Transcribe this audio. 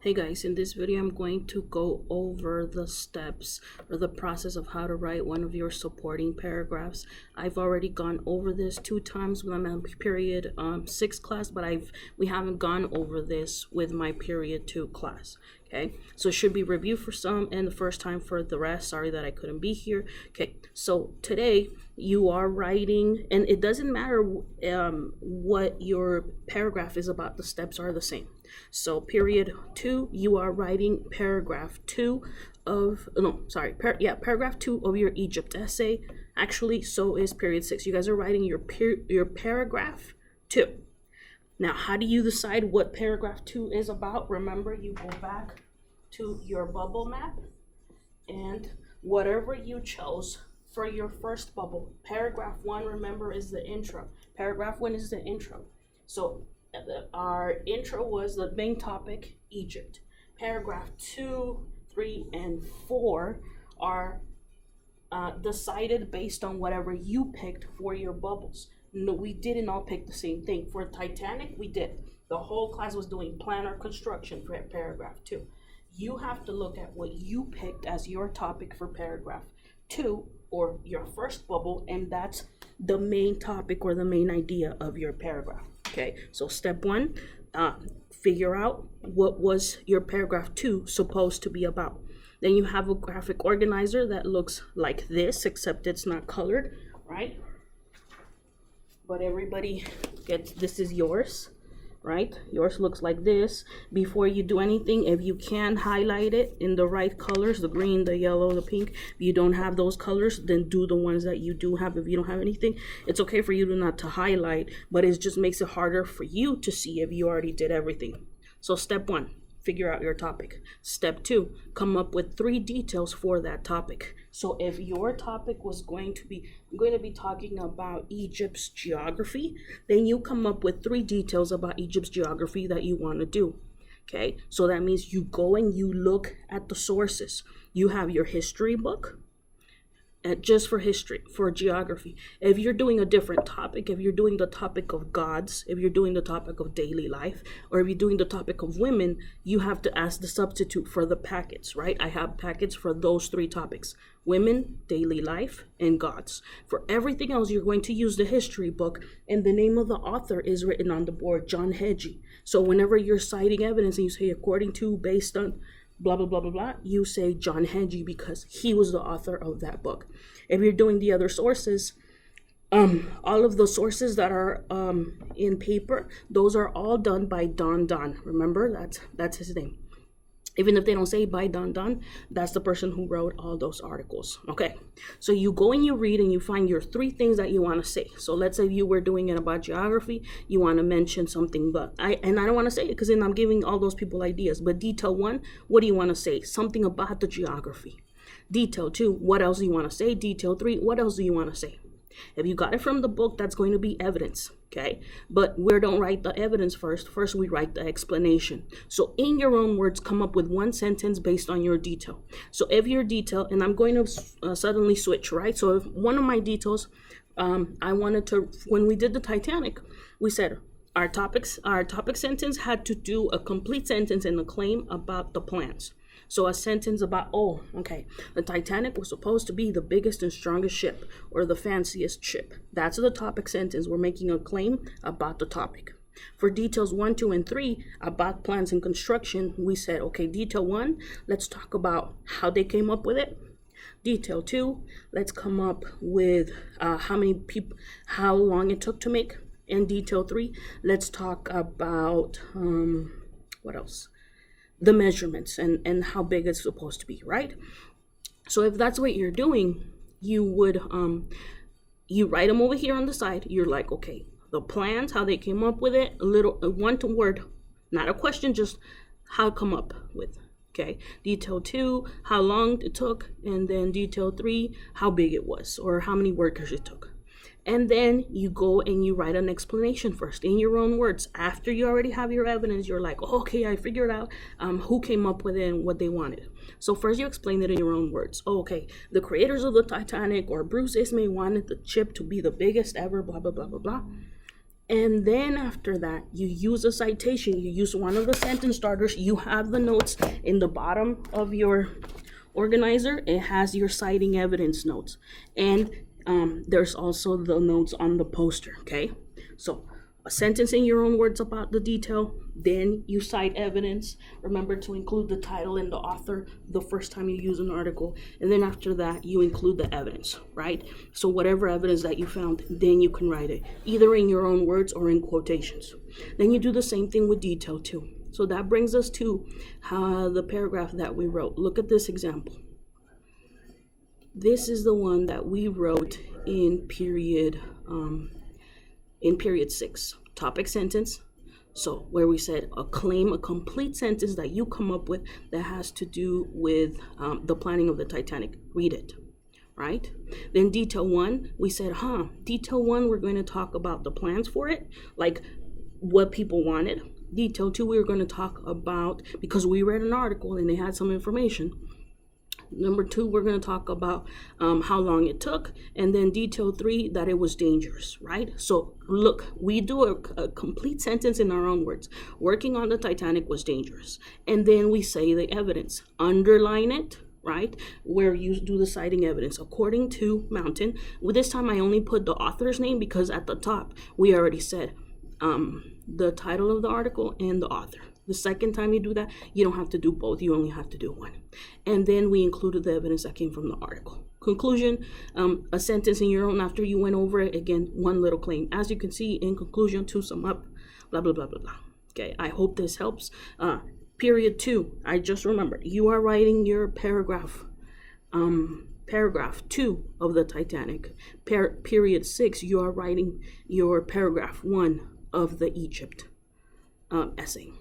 Hey guys, in this video I'm going to go over the steps or the process of how to write one of your supporting paragraphs. I've already gone over this 2 times with my period 6 class, but we haven't gone over this with my period 2 class. Okay, so it should be review for some and the first time for the rest. Sorry that I couldn't be here. Okay, so today you are writing, and it doesn't matter what your paragraph is about, the steps are the same. So period 2, you are writing paragraph 2 of, paragraph 2 of your Egypt essay. Actually, so is period 6. You guys are writing your paragraph 2. Now, how do you decide what paragraph 2 is about? Remember, you go back to your bubble map, and whatever you chose for your first bubble, paragraph 1, remember, is the intro. Paragraph 1 is the intro. So our intro was the main topic, Egypt. Paragraph 2, 3, and 4 are decided based on whatever you picked for your bubbles. No, we didn't all pick the same thing. For Titanic, we did. The whole class was doing plan or construction for paragraph 2. You have to look at what you picked as your topic for paragraph 2 or your first bubble, and that's the main topic or the main idea of your paragraph. Okay, so step 1, figure out what was your paragraph 2 supposed to be about. Then you have a graphic organizer that looks like this, except it's not colored, right? But everybody gets, this is yours, right? Yours looks like this. Before you do anything, if you can highlight it in the right colors, the green, the yellow, the pink, if you don't have those colors, then do the ones that you do have. If you don't have anything, it's okay for you to not to highlight, but it just makes it harder for you to see if you already did everything. So step 1, figure out your topic. Step 2, come up with 3 details for that topic. So if your topic was going to be, I'm going to be talking about Egypt's geography, then you come up with 3 details about Egypt's geography that you want to do. Okay, so that means you go and you look at the sources. You have your history book, just for history, for geography. If you're doing a different topic, if you're doing the topic of gods, if you're doing the topic of daily life, or if you're doing the topic of women, you have to ask the substitute for the packets, right? I have packets for those 3 topics: women, daily life, and gods. For everything else, you're going to use the history book, and the name of the author is written on the board, John Hegyi. So whenever you're citing evidence and you say according to, based on, blah, blah, blah, blah, blah, you say John Hegyi because he was the author of that book. If you're doing the other sources, all of the sources that are in paper, those are all done by Don Don. Remember, that's his name. Even if they don't say by Don Don, that's the person who wrote all those articles. Okay, so you go and you read and you find your 3 things that you want to say. So let's say you were doing it about geography, you want to mention something, but I don't want to say it because then I'm giving all those people ideas. But detail 1, what do you want to say? Something about the geography. Detail 2, what else do you want to say? Detail 3, what else do you want to say? If you got it from the book, that's going to be evidence, okay? But we don't write the evidence first. First, we write the explanation. So in your own words, come up with 1 sentence based on your detail. So if your detail, and I'm going to suddenly switch, right? So if one of my details, I wanted to, when we did the Titanic, we said our topic sentence had to do a complete sentence and a claim about the plans. So a sentence about, the Titanic was supposed to be the biggest and strongest ship, or the fanciest ship. That's the topic sentence. We're making a claim about the topic. For details 1, 2, and 3 about plans and construction, we said, okay, detail 1, let's talk about how they came up with it. Detail 2, let's come up with how many people, how long it took to make. And detail 3, let's talk about, what else? The measurements and how big it's supposed to be, right? So if that's what you're doing, you would you write them over here on the side. You're like, okay, the plans, how they came up with it, a little 1 word, not a question, just how come up with. Okay, detail 2, how long it took, and then detail 3, how big it was or how many workers it took. And then you go and you write an explanation first in your own words. After you already have your evidence, you're like, okay, I figured out who came up with it and what they wanted. So first you explain it in your own words. Okay, the creators of the Titanic or Bruce Ismay wanted the ship to be the biggest ever, blah, blah, blah, blah, blah. And then after that, you use a citation. You use one of the sentence starters. You have the notes in the bottom of your organizer. It has your citing evidence notes. And there's also the notes on the poster, okay? So a sentence in your own words about the detail, then you cite evidence. Remember to include the title and the author the first time you use an article, and then after that you include the evidence, right? So whatever evidence that you found, then you can write it either in your own words or in quotations. Then you do the same thing with detail too. So that brings us to the paragraph that we wrote. Look at this example. This is the one that we wrote in period 6, topic sentence. So where we said a complete sentence that you come up with that has to do with the planning of the Titanic. Read it, right? Then detail 1, we said, detail 1, we're going to talk about the plans for it, like what people wanted. Detail 2, we were going to talk about, because we read an article and they had some information. Number 2, we're going to talk about how long it took. And then detail 3, that it was dangerous, right? So look, we do a complete sentence in our own words. Working on the Titanic was dangerous. And then we say the evidence. Underline it, right? Where you do the citing evidence. According to Mountain, with this time I only put the author's name because at the top we already said the title of the article and the author. The second time you do that, you don't have to do both. You only have to do one. And then we included the evidence that came from the article. Conclusion, a sentence in your own after you went over it. Again, one little claim. As you can see, in conclusion, to sum up, blah, blah, blah, blah, blah. Okay, I hope this helps. Period 2, I just remembered. You are writing your paragraph 2 of the Titanic. Period 6, you are writing your paragraph 1 of the Egypt essay.